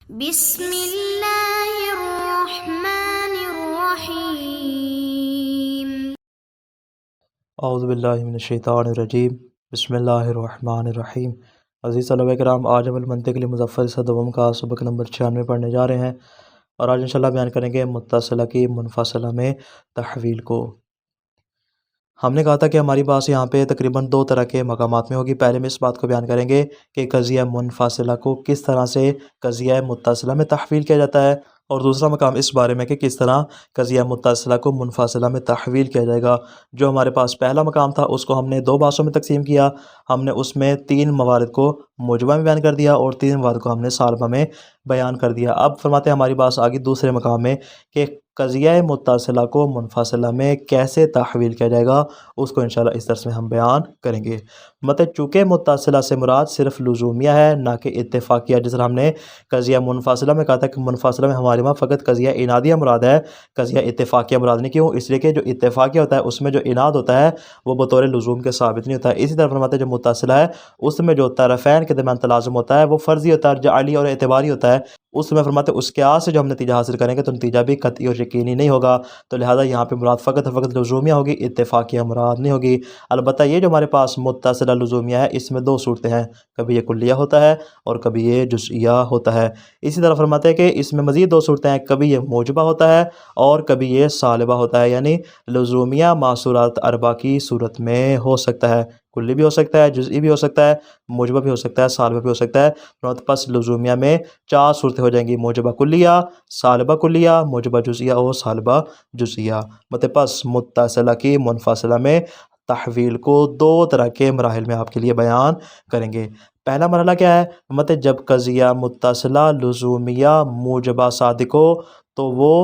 بسم اللہ الرحمن الرحیم۔ اعوذ باللہ من الشیطان الرجیم، بسم اللہ الرحمن الرحیم۔ عزیز طلبہ کرام، آج ہم المنطق لمظفر صدوم کا سبق نمبر 96 پڑھنے جا رہے ہیں، اور آج انشاءاللہ بیان کریں گے متصلہ کی منفصلہ میں تحویل کو۔ ہم نے کہا تھا کہ ہماری بات یہاں پہ تقریباً 2 طرح کے مقامات میں ہوگی۔ پہلے میں اس بات کو بیان کریں گے کہ قضیہ منفصلہ کو کس طرح سے قضیہ متصلہ میں تحویل کیا جاتا ہے، اور دوسرا مقام اس بارے میں کہ کس طرح قضیہ متصلہ کو منفصلہ میں تحویل کیا جائے گا۔ جو ہمارے پاس پہلا مقام تھا اس کو ہم نے 2 بحثوں میں تقسیم کیا۔ ہم نے اس میں 3 موارد کو موجبہ میں بیان کر دیا اور 3 موارد کو ہم نے سالبہ میں بیان کر دیا۔ اب فرماتے ہیں ہماری بات آگے دوسرے مقام میں کہ قضیہ متصلہ کو منفصلہ میں کیسے تحویل کیا جائے گا، اس کو انشاءاللہ اس درس میں ہم بیان کریں گے۔ مطلب چونکہ متصلہ سے مراد صرف لزومیہ ہے نہ کہ اتفاقیہ، جس طرح ہم نے قضیہ منفصلہ میں کہا تھا کہ منفصلہ میں ہمارے وہاں فقط قضیہ انادیہ مراد ہے، قضیہ اتفاقیہ مراد نہیں۔ کیوں؟ اس لیے کہ جو اتفاقیہ ہوتا ہے اس میں جو اناد ہوتا ہے وہ بطور لزوم کے ثابت نہیں ہوتا ہے۔ اسی طرح فرماتے ہیں جو متصلہ ہے اس میں جو طرفین کے درمیان تلازم ہوتا ہے وہ فرضی ہوتا ہے، جعلی اور اعتباری ہوتا ہے۔ اس میں فرماتے ہیں اس قیاس سے جو ہم نتیجہ حاصل کریں گے تو نتیجہ بھی قطعی اور یقینی نہیں ہوگا، تو لہٰذا یہاں پہ مراد فقط لزومیہ ہوگی، اتفاقیہ مراد نہیں ہوگی۔ البتہ یہ جو ہمارے پاس متصلہ لزومیہ ہے اس میں 2 صورتیں ہیں، کبھی یہ کلیہ ہوتا ہے اور کبھی یہ جزئیہ ہوتا ہے۔ اسی طرح فرماتے ہیں کہ اس میں مزید 2 صورتیں ہیں، کبھی یہ موجبہ ہوتا ہے اور کبھی یہ سالبہ ہوتا ہے، یعنی لزومیہ ماسورات اربع کی صورت میں ہو سکتا ہے، کلی بھی ہو سکتا ہے، جزئی بھی ہو سکتا ہے، موجبہ بھی ہو سکتا ہے، سالبہ بھی ہو سکتا ہے۔ پس لزومیہ میں 4 صورتیں ہو جائیں گی، موجبہ کلیہ، سالبہ کلیہ، موجبہ جزئیہ اور سالبہ جزئیہ۔ پس متصلہ کی منفصلہ میں تحویل کو 2 طرح کے مراحل میں آپ کے لیے بیان کریں گے۔ پہلا مرحلہ کیا ہے؟ جب قضیہ متصلہ لزومیہ موجبہ صادق ہو تو وہ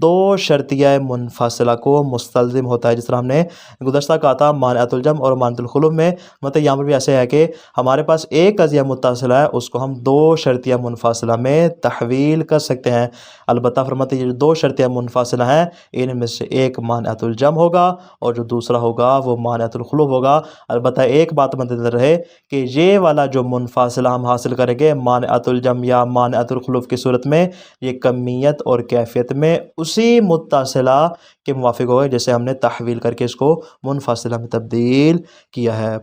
2 شرطیہ منفصلہ کو مستلزم ہوتا ہے، جس طرح ہم نے گزشتہ کہا تھا مانعۃ الجمع اور مانعۃ الخلف میں۔ یہاں پر بھی ایسے ہے کہ ہمارے پاس ایک قضیہ متصلہ ہے، اس کو ہم 2 شرطیہ منفصلہ میں تحویل کر سکتے ہیں۔ البتہ فرماتے ہیں یہ 2 شرطیہ منفصلہ ہیں ان میں سے ایک مانعۃ الجمع ہوگا اور جو دوسرا ہوگا وہ مانعۃ الخلف ہوگا۔ البتہ ایک بات مد نظر رہے کہ یہ والا جو منفصلہ ہم حاصل کریں گے مانعۃ الجمع یا مانعۃ الخلف کی صورت میں، یہ کمیت اور کیفیت میں اسی متصلہ کے موافق ہوگا جیسے ہم نے تحویل کر کے اس کو منفصلہ میں تبدیل کیا ہے۔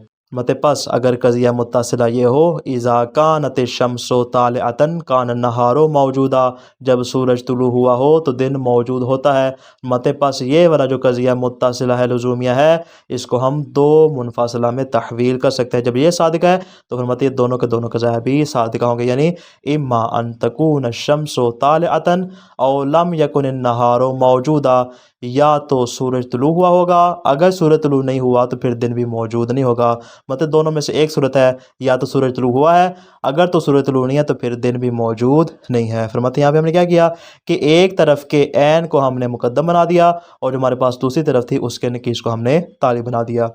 پس اگر قضیہ متصلہ یہ ہو اذا کانت الشمس طالعۃ کان النہار موجودا، جب سورج طلوع ہوا ہو تو دن موجود ہوتا ہے۔ پس یہ والا جو قضیہ متصلہ ہے لزومیہ ہے اس کو ہم 2 منفصلہ میں تحویل کر سکتے ہیں۔ جب یہ صادق ہے تو فرماتے ہیں دونوں کے دونوں قضایا بھی صادقہ ہوں گے، یعنی اما ان تکون الشمس طالعۃ او لم یکن النہار موجودا، یا تو سورج طلوع ہوا ہوگا، اگر سورج طلوع نہیں ہوا تو پھر دن بھی موجود نہیں ہوگا۔ دونوں میں سے ایک صورت ہے، یا تو سورج طلوع ہوا ہے، اگر تو سورج طلوع نہیں ہے تو پھر دن بھی موجود نہیں ہے۔ فرماتے ہیں یہاں پہ ہم نے کیا کیا کہ ایک طرف کے عین کو ہم نے مقدم بنا دیا اور جو ہمارے پاس دوسری طرف تھی اس کے نکیس کو ہم نے تالی بنا دیا۔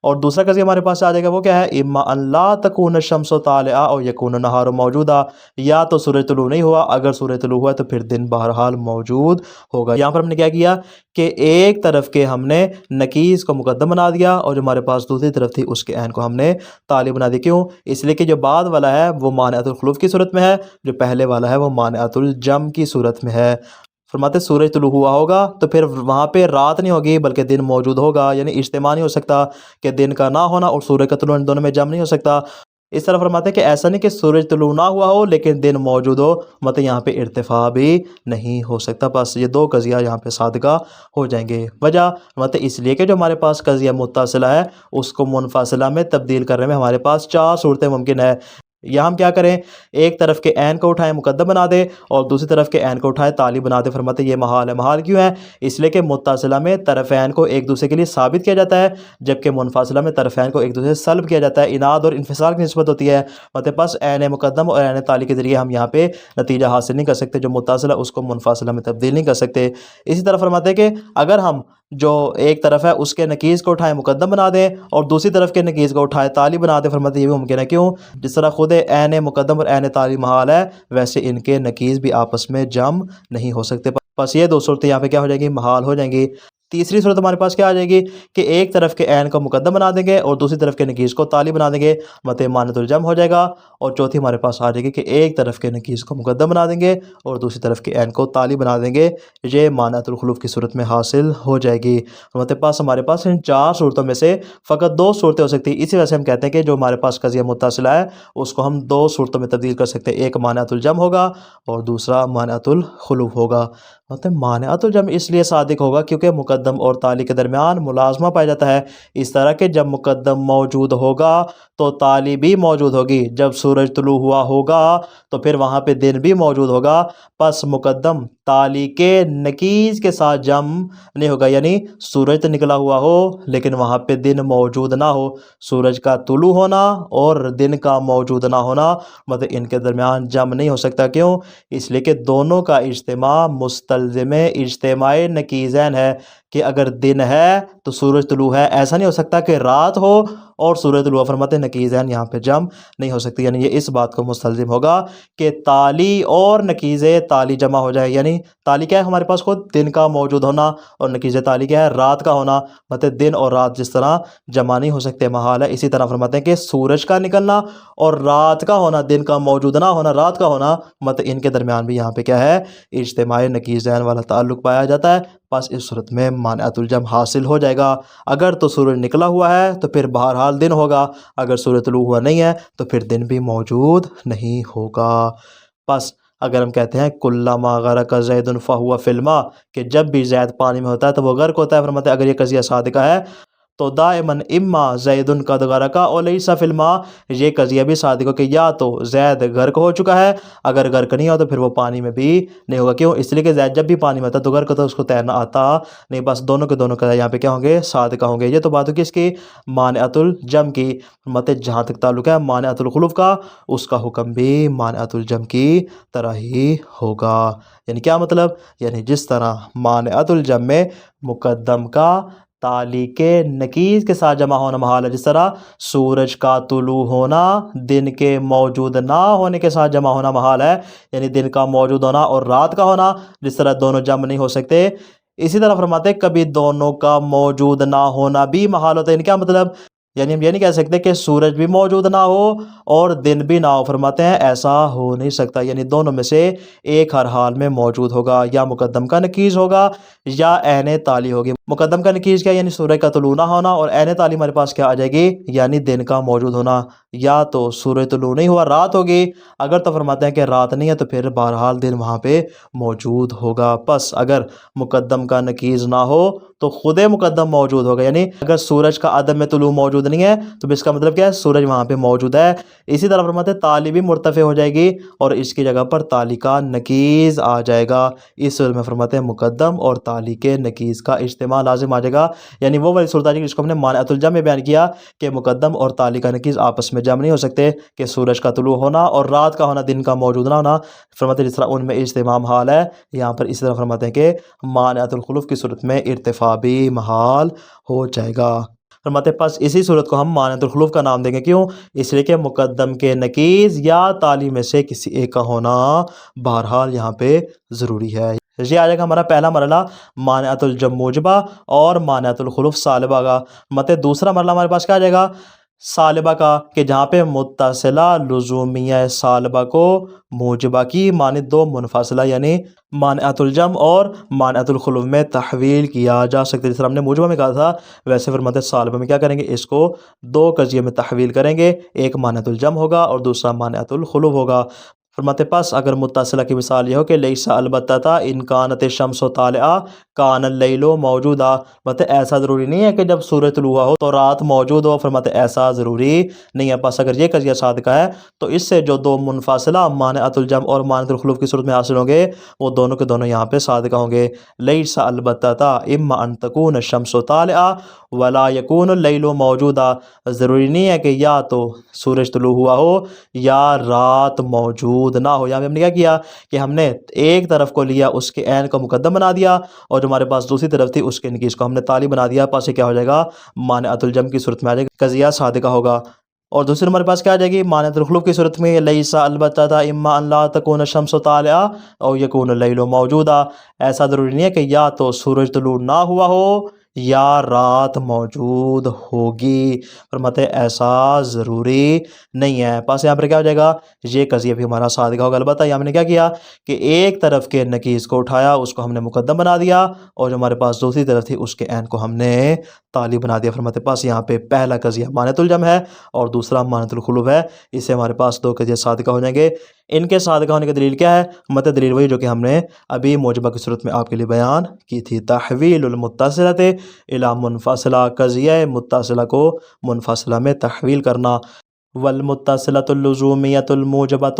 اور دوسرا قضیہ ہمارے پاس آ جائے گا وہ کیا ہے؟ اما ان لا تکون الشمس طالعہ او یکون النہار موجودا، یا تو سورج طلوع نہیں ہوا، اگر سورج طلوع ہوا تو پھر دن بہرحال موجود ہوگا۔ یہاں پر ہم نے کیا کیا کہ ایک طرف کے ہم نے نکیس کو مقدم بنا دیا اور جو ہمارے پاس دوسری طرف تھی اس کے عین کو ہم نے تالی بنا دی۔ کیوں؟ اس لیے کہ جو بعد والا ہے وہ مانعۃ الخلف کی صورت میں ہے، جو پہلے والا ہے وہ مانعۃ الجمع کی صورت میں ہے۔ فرماتے سورج طلوع ہوا ہوگا تو پھر وہاں پہ رات نہیں ہوگی بلکہ دن موجود ہوگا، یعنی اجتماع نہیں ہو سکتا کہ دن کا نہ ہونا اور سورج کا طلوع ان دونوں میں جمع نہیں ہو سکتا۔ اس طرح فرماتے ہیں کہ ایسا نہیں کہ سورج طلوع نہ ہوا ہو لیکن دن موجود ہو، یہاں پہ ارتفاع بھی نہیں ہو سکتا۔ بس یہ 2 قضیہ یہاں پہ صادقہ ہو جائیں گے۔ وجہ اس لیے کہ جو ہمارے پاس قضیہ متصلہ ہے اس کو منفصلہ میں تبدیل کرنے میں ہمارے پاس 4 صورتیں ممکن ہے۔ یا ہم کیا کریں، ایک طرف کے عین کو اٹھائیں مقدم بنا دے اور دوسری طرف کے عین کو اٹھائیں تالی بنا دے۔ فرماتے یہ محال ہے۔ محال کیوں ہے؟ اس لیے کہ متصلہ میں طرفین کو ایک دوسرے کے لیے ثابت کیا جاتا ہے، جبکہ منفصلہ میں طرفین کو ایک دوسرے سے سلب کیا جاتا ہے، اناد اور انفصال کی نسبت ہوتی ہے۔ پس عین مقدم اور عین تالی کے ذریعے ہم یہاں پہ نتیجہ حاصل نہیں کر سکتے، جو متصلہ اس کو منفصلہ میں تبدیل نہیں کر سکتے۔ اسی طرح فرماتے ہیں کہ اگر ہم جو ایک طرف ہے اس کے نکیس کو اٹھائیں مقدم بنا دیں اور دوسری طرف کے نکیس کو اٹھائیں تالی بنا دیں، فرماتے یہ بھی ممکن ہے۔ کیوں؟ جس طرح خود عین مقدم اور عین تالی محال ہے ویسے ان کے نکیس بھی آپس میں جمع نہیں ہو سکتے۔ بس یہ 2 صورتیں یہاں پہ کیا ہو جائیں گی؟ محال ہو جائیں گی۔ تیسری صورت ہمارے پاس کیا آ جائے گی کہ ایک طرف کے عین کو مقدم بنا دیں گے اور دوسری طرف کے نکیز کو تالی بنا دیں گے، مت مانعۃ الجمع ہو جائے گا۔ اور چوتھی ہمارے پاس آ جائے گی کہ ایک طرف کے نکیز کو مقدم بنا دیں گے اور دوسری طرف کے عین کو تالی بنا دیں گے، یہ مانعۃ الخلوف کی صورت میں حاصل ہو جائے گی۔ ہمارے پاس ان چار صورتوں میں سے فقط دو صورتیں ہو سکتی ہیں، اسی وجہ سے ہم کہتے ہیں کہ جو ہمارے پاس قضیہ متصلہ ہے اس کو ہم دو صورتوں میں تبدیل کر سکتے ہیں، ایک مانعۃ الجمع ہوگا اور دوسرا مانعۃ الخلوف ہوگا۔ مانعۃ الجمع اس لیے صادق ہوگا کیونکہ مقدم اور تالی کے درمیان ملازمہ پایا جاتا ہے، اس طرح کہ جب مقدم موجود ہوگا تو تالی بھی موجود ہوگی، جب سورج طلوع ہوا ہوگا تو پھر وہاں پہ دن بھی موجود ہوگا، پس مقدم تالی کے نکیز کے ساتھ جمع نہیں ہوگا، یعنی سورج تو نکلا ہوا ہو لیکن وہاں پہ دن موجود نہ ہو، سورج کا طلوع ہونا اور دن کا موجود نہ ہونا مطلب ان کے درمیان جمع نہیں ہو سکتا۔ کیوں؟ اس لیے کہ دونوں کا اجتماع مستلزم اجتماع نکیزین ہے، کہ اگر دن ہے تو سورج طلوع ہے، ایسا نہیں ہو سکتا کہ رات ہو اور سورج طلوع، فرماتے ہیں نکیزین یہاں پہ جمع نہیں ہو سکتی، یعنی یہ اس بات کو مستلزم ہوگا کہ تالی اور نکیز تالی جمع ہو جائے، یعنی تالی کیا ہے ہمارے پاس خود دن کا موجود ہونا اور نکیز تالی کیا ہے رات کا ہونا، مطلب دن اور رات جس طرح جمع نہیں ہو سکتے محال ہے، اسی طرح فرماتے ہیں کہ سورج کا نکلنا اور رات کا ہونا، دن کا موجود نہ ہونا رات کا ہونا، مطلب ان کے درمیان بھی یہاں پہ کیا ہے اجتماع نکیزین والا تعلق پایا جاتا ہے، بس اس صورت میں مانعۃ الجمع حاصل ہو جائے گا۔ اگر تو سورج نکلا ہوا ہے تو پھر بہرحال دن ہوگا، اگر سورج طلوع ہوا نہیں ہے تو پھر دن بھی موجود نہیں ہوگا۔ بس اگر ہم کہتے ہیں کلما غرق زید فہو فی الماء، کہ جب بھی زید پانی میں ہوتا ہے تو وہ غرق ہوتا ہے، فرماتے ہیں اگر یہ قضیہ صادقہ ہے تو دائماً اما زید قد غرق او لیس فی الماء، یہ قضیہ بھی صادق ہو کہ یا تو زید غرق ہو چکا ہے، اگر غرق نہیں ہو تو پھر وہ پانی میں بھی نہیں ہوگا۔ کیوں؟ اس لیے کہ زید جب بھی پانی میں ہوتا ہے تو غرق ہوتا ہے، اس کو تیرنا آتا نہیں، بس دونوں کے دونوں کا یہاں پہ کیا ہوں گے صادقہ ہوں گے۔ یہ تو بات ہوگی اس کی مانعۃ الجمع کی، مطلب جہاں تک تعلق ہے مانعۃ الخلوف کا، اس کا حکم بھی مانعۃ الجمع کی طرح ہی ہوگا۔ یعنی کیا مطلب؟ یعنی جس طرح مانعۃ الجمع میں مقدم کا تالی کے نکیز کے ساتھ جمع ہونا محال ہے، جس طرح سورج کا طلوع ہونا دن کے موجود نہ ہونے کے ساتھ جمع ہونا محال ہے، یعنی دن کا موجود ہونا اور رات کا ہونا جس طرح دونوں جمع نہیں ہو سکتے، اسی طرح فرماتے ہیں کبھی دونوں کا موجود نہ ہونا بھی محال ہوتا ہے۔ یعنی کیا مطلب؟ یعنی ہم یہ نہیں کہہ سکتے کہ سورج بھی موجود نہ ہو اور دن بھی نہ ہو، فرماتے ہیں ایسا ہو نہیں سکتا، یعنی دونوں میں سے ایک ہر حال میں موجود ہوگا، یا مقدم کا نکیز ہوگا یا عین تالی ہوگی۔ مقدم کا نکیز کیا؟ یعنی سورج کا طلوع نہ ہونا، اور عین تالی ہمارے پاس کیا آ جائے گی؟ یعنی دن کا موجود ہونا، یا تو سورج طلوع نہیں ہوا رات ہوگی، اگر تو فرماتے ہیں کہ رات نہیں ہے تو پھر بہرحال دن وہاں پہ موجود ہوگا۔ پس اگر مقدم کا نکیز نہ ہو تو خود مقدم موجود ہوگا، یعنی اگر سورج کا عدم میں طلوع موجود نہیں ہے تو اس کا مطلب کیا ہے سورج وہاں پہ موجود ہے۔ اسی طرح فرماتے ہیں تالی بھی مرتفع ہو جائے گی اور اس کی جگہ پر تالی کا نکیز آ جائے گا، اس صورت میں فرماتے ہیں مقدم اور تالی کے نکیز کا اجتماع لازم آ جائے گا، یعنی وہ والی صورت آ جائے گی جس کو ہم نے مانعۃ الجمع میں بیان کیا کہ مقدم اور تالی کا نکیز آپس میں جمع نہیں ہو سکتے، کہ سورج کا طلوع ہونا اور رات کا ہونا دن کا موجود نہ ہونا، فرماتے ہیں جس طرح ان میں اجتماع محال ہے، یہاں پر اسی طرح فرماتے ہیں کہ مانعۃ الخلوف کی صورت میں ارتفاع بھی محال ہو جائے گا۔ فرماتے ہیں پس اسی صورت کو ہم مانعۃ الخلوف کا نام دیں گے، کیوں؟ اس لیے کہ مقدم کے نکیز یا تالی میں سے کسی ایک کا ہونا بہرحال یہاں پہ ضروری ہے۔ یہ آ جائے گا ہمارا پہلا مرحلہ مانعۃ الجمع موجبہ اور مانعۃ الخلوف سالبہ کا۔ مطلب دوسرا مرحلہ ہمارے پاس کیا آ جائے گا؟ سالبہ کا، کہ جہاں پہ متصلہ لزومیہ سالبہ کو موجبہ کی مانند دو منفصلہ یعنی مانعۃ الجمع اور مانعۃ الخلوف میں تحویل کیا جا سکتا ہے، جس طرح ہم نے موجبہ میں کہا تھا ویسے فرماتے ہیں سالبہ میں کیا کریں گے، اس کو دو قضیے میں تحویل کریں گے، ایک مانعۃ الجمع ہوگا اور دوسرا مانعۃ الخلوف ہوگا۔ فرماتے پس اگر متصلہ کی مثال یہ ہو کہ لیسا البتہ ان کانت الشمس طالعہ کان اللیل موجودا، مطلب ایسا ضروری نہیں ہے کہ جب سورج طلوع ہوا ہو تو رات موجود ہو، فرماتے ایسا ضروری نہیں ہے۔ بس اگر یہ قضیہ صادقہ ہے تو اس سے جو دو منفصلہ مانعۃ الجمع اور مانعۃ الخلوف کی صورت میں حاصل ہوں گے وہ دونوں کے دونوں یہاں پہ صادقہ ہوں گے۔ لیسا البتہ اما ان تکون الشمس طالعہ ولا یکون اللیل موجودا، ضروری نہیں ہے کہ یا تو سورج طلوع ہوا ہو یا رات موجود نہ ہو۔ یہاں پہ ہم نے کیا کیا کہ ہم نے ایک طرف کو لیا، اس کے عین کو مقدم بنا دیا، اور جو ہمارے پاس دوسری طرف تھی اس کے نکیز کو ہم نے تالی بنا دیا، پاس کیا ہو جائے گا مانعۃ الجمع کی صورت میں آ جائے گا، قضیہ صادقہ ہوگا۔ اور دوسری ہمارے پاس کیا آ جائے گی مانعۃ الخلوف کی صورت میں لیسا البتہ اما ان لا تکون الشمس طالعہ او یکون اللیل موجودا، ایسا ضروری نہیں ہے کہ یا تو سورج طلوع نہ ہوا ہو یا رات موجود ہوگی، فرماتے ہیں ایسا ضروری نہیں ہے۔ پاس یہاں پر کیا ہو جائے گا یہ قضیہ بھی ہمارا صادقہ ہوگا۔ البتہ یہ ہم نے کیا کیا کہ ایک طرف کے نکیز کو اٹھایا، اس کو ہم نے مقدم بنا دیا، اور جو ہمارے پاس دوسری طرف تھی اس کے عین کو ہم نے تالی بنا دیا۔ فرماتے پاس یہاں پہ پہلا قضیہ مانعۃ الجمع ہے اور دوسرا مانعۃ الخلوف ہے، اس سے ہمارے پاس دو قضیہ صادقہ ہو جائیں گے۔ ان کے صادقہ ہونے کی دلیل کیا ہے؟ مت دلیل وہی جو کہ ہم نے ابھی موجبہ کی صورت میں آپ کے لیے بیان کی تھی، تحویل المتصلۃ الی منفصلہ، قضیہ متصلہ کو منفصلہ میں تحویل کرنا۔ والمتصلۃ اللزومیۃ الموجبۃ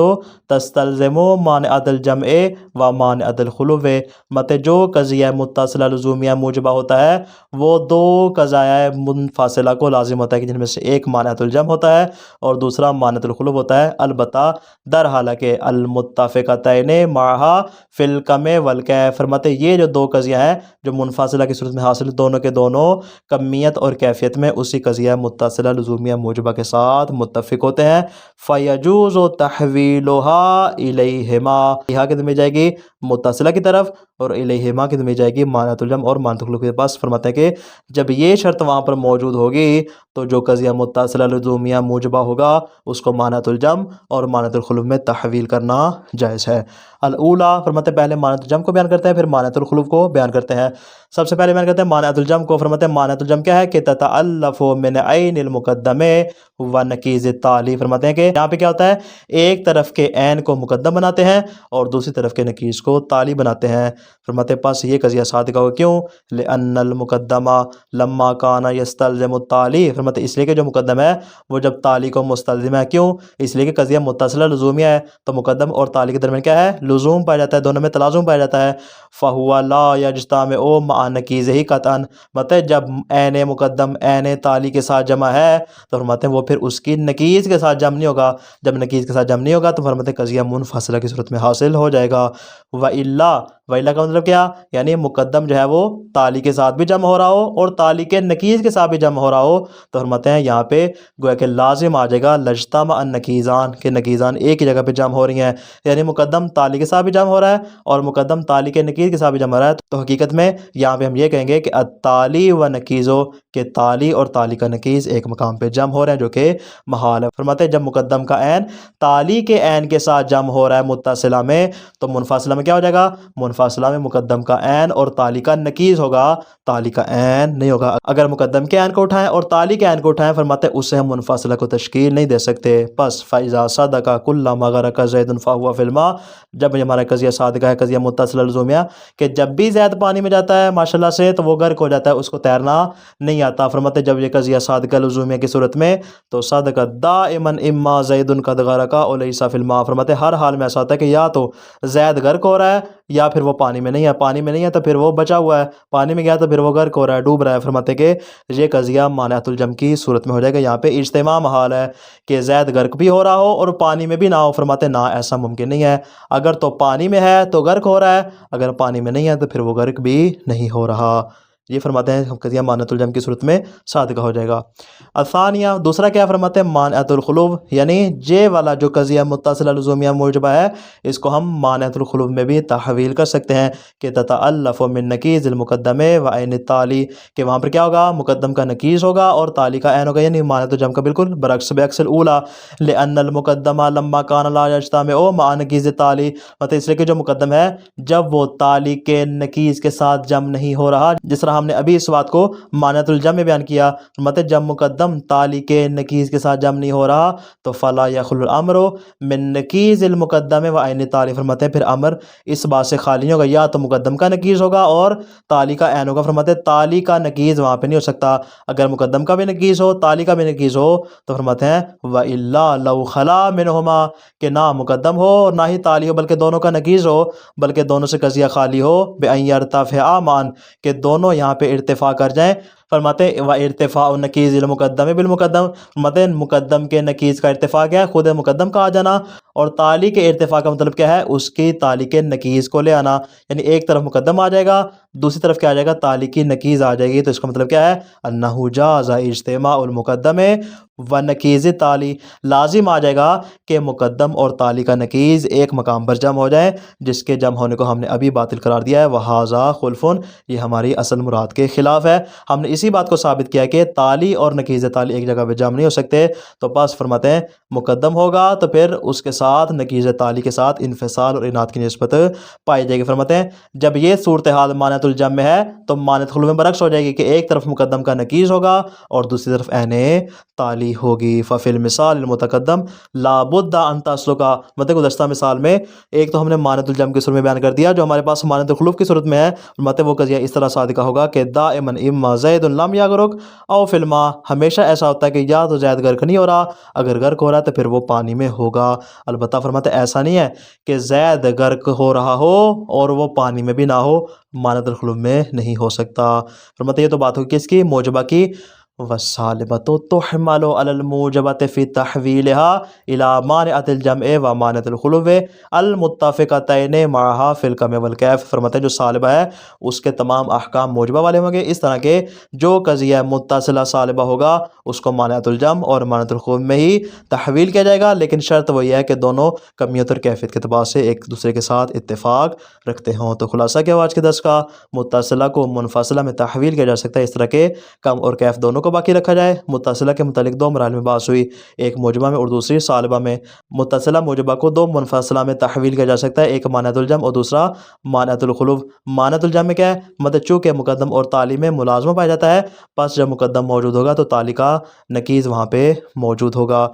تستلزم مانعۃ الجمع و مانعۃ الخلوف، مت جو قضیہ متصلہ لزومیہ موجبہ ہوتا ہے وہ دو قضایہ منفصلہ کو لازم ہوتا ہے کہ جن میں سے ایک مانعۃ الجمع ہوتا ہے اور دوسرا مانعۃ الخلوف ہوتا ہے، البتہ در حالانکہ المتفقتین معہا فی الکم والکیف، فرماتے یہ جو دو قضیہ ہیں جو منفصلہ کی صورت میں حاصل دونوں کے دونوں کمیت اور کیفیت میں اسی قضیہ متصلہ لزومیہ موجبہ کے ساتھ متفق ہوتے ہیں، فیجوز تحویلها الیہما، یہاں کی میں جائے گی متصلہ کی طرف اور الیہما کی میں جائے گی مانعۃ الجمع اور مانعۃ الخلوف کے پاس۔ فرماتے ہیں کہ جب یہ شرط وہاں پر موجود ہوگی تو جو قضیہ متصلہ لزومیہ موجبہ ہوگا اس کو مانعۃ الجمع اور مانعۃ الخلوف میں تحویل کرنا جائز ہے۔ الاولیٰ، فرماتے ہیں پہلے مانعۃ الجمع کو بیان کرتے ہیں پھر مانعۃ الخلوف کو بیان کرتے ہیں۔ سب سے پہلے بیان کرتے ہیں مانعۃ الجمع کو۔ فرماتے ہیں مانعۃ الجمع کیا ہے کہ تتألف من عین المقدم و نکیز التالی، فرماتے ہیں کہ یہاں پہ کیا ہوتا ہے ایک طرف کے عین کو مقدم بناتے ہیں اور دوسری طرف کے نکیز کو تالی بناتے ہیں۔ فرماتے ہیں پاس یہ قضیہ صادقہ ہوگا، کیوں؟ لأن المقدم لما کان یستلزم التالی، فرماتے اس لیے کہ جو مقدم ہے وہ جب تالی کو مستلزم ہے، کیوں؟ اس لیے کہ قضیہ متصلہ لزومیہ ہے تو مقدم اور تالی کے درمیان کیا ہے لزوم پایا جاتا ہے، دونوں میں تلازم پایا جاتا ہے۔ فہو لا یجتمع مع نکیزہ قطعا، مطلب جب عین مقدم عین تالی کے ساتھ جمع ہے تو فرماتے ہیں وہ پھر اس کی نکیز کے ساتھ جمع نہیں ہوگا، جب نکیز کے ساتھ جمع نہیں ہوگا تو فرماتے ہیں قضیہ منفصلہ کی صورت میں حاصل ہو جائے گا۔ وَإِلَّا کا مطلب کیا؟ یعنی مقدم جو ہے وہ تالی کے ساتھ بھی جمع ہو رہا ہو اور تالی کے نکیز کے ساتھ بھی جمع ہو رہا ہو تو فرماتے ہیں یہاں پہ گویا کہ لازم آ جائے گا لجتمع النکیزان، کہ نکیزان ایک ہی جگہ پہ جمع ہو رہی ہیں، یعنی مقدم تالی کے ساتھ بھی جمع ہو رہا ہے اور مقدم تالی کے نکیز کے ساتھ بھی جمع ہو رہا ہے، تو حقیقت میں یہاں پہ ہم یہ کہیں گے کہ التالی و نکیزو، کہ تالی اور تالی کا نکیز ایک مقام پہ جمع ہو رہے ہیں جو کہ محال ہے۔ فرماتے ہیں جب مقدم کا عین تالی کے عین کے ساتھ جمع ہو رہا ہے متصلہ میں تو منفصلہ میں کیا ہو جائے گا؟ منفصلہ میں مقدم کا عین اور تالی کا نکیز ہوگا، تالی کا عین نہیں ہوگا۔ اگر مقدم کے عین کو اٹھائیں اور تالی کے عین کو اٹھائیں فرماتے ہیں اس سے ہم منفصلہ کو تشکیل نہیں دے سکتے۔ پس فَإِذَا صَدَقَ كُلَّمَا غَرَقَ زَيْدٌ فَهُوَ فِي الْمَاءِ، جب ہمارا قضیہ صادقہ ہے قضیہ متصلہ لزومیہ کہ جب بھی زید پانی میں جاتا ہے ماشاءاللہ سے تو وہ غرق ہو جاتا ہے، اس کو تیرنا نہیں آتا۔ فرماتے جب یہ قضیہ صادقہ لزومیہ کی صورت میں تو صدق دائما اما زید قد غرق او لیس فی الماء، فرماتے ہر حال میں ایسا ہوتا ہے کہ یا تو زید غرق ہو رہا ہے یا پھر وہ پانی میں نہیں ہے، پانی میں نہیں ہے تو پھر وہ بچا ہوا ہے، پانی میں گیا تو پھر وہ غرق ہو رہا ہے، ڈوب رہا ہے۔ فرماتے کہ یہ قضیہ مانعۃ الجمع کی صورت میں ہو جائے گا، یہاں پہ اجتماع محال ہے کہ زید غرق بھی ہو رہا ہو اور پانی میں بھی نہ ہو۔ فرماتے نہ ایسا ممکن نہیں ہے، اگر تو پانی میں ہے تو غرق ہو رہا ہے، اگر پانی میں نہیں ہے تو پھر وہ غرق بھی نہیں ہو رہا۔ یہ فرماتے ہیں قضیہ مانعۃ الجمع کی صورت میں صادقہ ہو جائے گا۔ الثانیہ، دوسرا کیا فرماتے ہیں مانعۃ الخلوف، یعنی جے والا جو قضیہ متصلہ لزومیہ موجبہ ہے اس کو ہم مانعۃ الخلوف میں بھی تحویل کر سکتے ہیں کہ تتألف من نکیز المقدم و عین التالی، کہ وہاں پر کیا ہوگا مقدم کا نکیز ہوگا اور تالی کا عین ہوگا، یعنی مانعۃ الجمع کا بالکل برعکس بعکس الاولیٰ۔ لأن المقدم لما کان لا یجتمع مع نکیز التالی، مطلب اس لیے کہ جو مقدم ہے جب وہ تالی کے نکیز کے ساتھ جمع نہیں ہو رہا، جس طرح ہم نے ابھی اس بات کو مانعۃ الجمع میں بیان کیا، مطلب جب مقدم تالی کے نکیز کے ساتھ جمع نہیں ہو رہا تو فلا یخلو الامر من نکیز المقدم و عین التالی، فرماتے ہیں پھر امر اس بات سے خالی نہیں ہوگا، یا تو مقدم کا نکیز ہوگا اور تالی کا عین ہوگا۔ فرماتے ہیں تالی کا نکیز وہاں پہ نہیں ہو سکتا، اگر مقدم کا بھی نکیز ہو تالی کا بھی نکیز ہو تو فرماتے ہیں وَإِلَّا لَوْ خَلَا مِنْهُمَا، کہ نہ مقدم ہو اور نہ ہی تالی ہو بلکہ دونوں کا نکیز ہو، بلکہ دونوں سے قضیہ خالی ہو، بِأَنْ يَرْتَفِعَا مَعًا، کہ دونوں یہاں پہ ارتفاع کر جائیں، فرماتے ہیں و ارتفاع النکیز المقدم بالمقدم، فرماتے ہیں مقدم کے نکیز کا ارتفاع کیا ہے؟ خود مقدم کا آ جانا، اور تالی کے ارتفاع کا مطلب کیا ہے؟ اس کی تالی کے نکیز کو لے آنا، یعنی ایک طرف مقدم آ جائے گا، دوسری طرف کیا آ جائے گا؟ تالی کی نکیز آ جائے گی، تو اس کا مطلب کیا ہے؟ انہ جاز اجتماع المقدم و نکیز تالی، لازم آ جائے گا کہ مقدم اور تالی کا نکیز ایک مقام پر جمع ہو جائیں، جس کے جمع ہونے کو ہم نے ابھی باطل قرار دیا ہے، وہذا خلفن، یہ ہماری اصل مراد کے خلاف ہے۔ ہم نے اسی بات کو ثابت کیا کہ تالی اور نکیز تالی ایک جگہ پہ جمع نہیں ہو سکتے، تو بس فرماتے ہیں مقدم ہوگا تو پھر اس کے ساتھ نکیز تالی کے ساتھ انفصال اور اناد کی نسبت پائی جائے گی۔ فرماتے ہیں جب یہ صورتحال مانعۃ الجمع میں ہے تو مانعۃ الخلو میں برعکس ہو جائے گی کہ ایک طرف مقدم کا نکیز ہوگا اور دوسری طرف عین تالی ہوگی۔ ففی المثال المتقدم لابد ان تسلک، مطلب گزشتہ مثال میں ایک تو ہم نے مانعۃ الجمع کی صورت میں بیان کر دیا، جو ہمارے پاس مانعۃ الخلو کی صورت میں ہے، مطلب وہ قضیہ اس طرح صادقہ ہوگا کہ دائما اما زید لم یغرق او فی الماء، ہمیشہ ایسا ہوتا ہے کہ یا تو زید غرق نہیں ہو رہا، اگر غرق ہو رہا ہے تو پھر وہ پانی میں ہوگا۔ البتہ فرماتے ہیں ایسا نہیں ہے کہ زید غرق ہو رہا ہو اور وہ پانی میں بھی نہ ہو، مانعۃ الخلو میں نہیں ہو سکتا۔ فرماتے یہ تو بات ہوگی کس کی؟ موجبہ کی۔ والسالبۃ تحمل علی الموجبۃ فی تحویلها الی مانعۃ الجمع و مانعۃ الخلو المتفقتین معها فی الکم والکیف، فرماتے ہیں جو سالبہ ہے اس کے تمام احکام موجبہ والے ہوں گے، اس طرح کے جو قضیہ متصلہ سالبہ ہوگا اس کو مانعۃ الجمع اور مانعۃ الخلو میں ہی تحویل کیا جائے گا، لیکن شرط وہی ہے کہ دونوں کمیت اور کیفیت کے اعتبار سے ایک دوسرے کے ساتھ اتفاق رکھتے ہوں۔ تو خلاصہ کیا آج کے درس کا؟ متصلہ کو منفصلہ میں تحویل کیا جا سکتا ہے اس طرح کے کم اور کیف دونوں کو باقی رکھا جائے۔ متصلہ کے متعلق دو مراحل میں بحث ہوئی، ایک موجبہ میں اور دوسری سالبہ میں۔ متصلہ موجبہ کو دو منفصلہ میں تحویل کیا جا سکتا ہے، ایک مانعۃ الجمع اور دوسرا مانعۃ الخلو۔ مانعۃ الجمع میں کیا ہے؟ مطلب چونکہ مقدم اور تالی میں ملازمہ پایا جاتا ہے، پس جب مقدم موجود ہوگا تو تالی کا نکیز وہاں پہ موجود ہوگا۔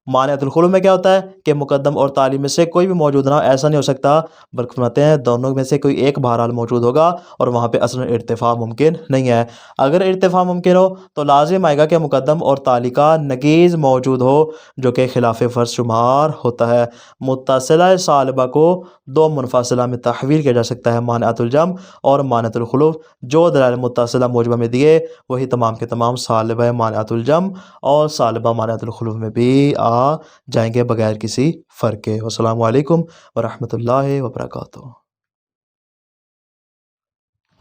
مانعۃ الخلو میں کیا ہوتا ہے کہ مقدم اور تالی میں سے کوئی بھی موجود نہ ہو، ایسا نہیں ہو سکتا، بلکہ فرماتے ہیں دونوں میں سے کوئی ایک بہرحال موجود ہوگا اور وہاں پہ اصلا ارتفاع ممکن نہیں ہے۔ اگر ارتفاع ممکن ہو تو لازم آئے گا کہ مقدم اور تالی کا نکیز موجود ہو، جو کہ خلاف فرض شمار ہوتا ہے۔ متصلہ سالبہ کو دو منفصلہ میں تحویل کیا جا سکتا ہے، مانعۃ الجمع اور مانعۃ الخلو۔ جو دلائل متصلہ موجبہ میں دیے وہی تمام کے تمام سالبہ مانعۃ الجمع اور سالبہ مانعۃ الخلو میں بھی آ جائیں گے بغیر کسی فرق کے۔ والسلام علیکم ورحمۃ اللہ وبرکاتہ۔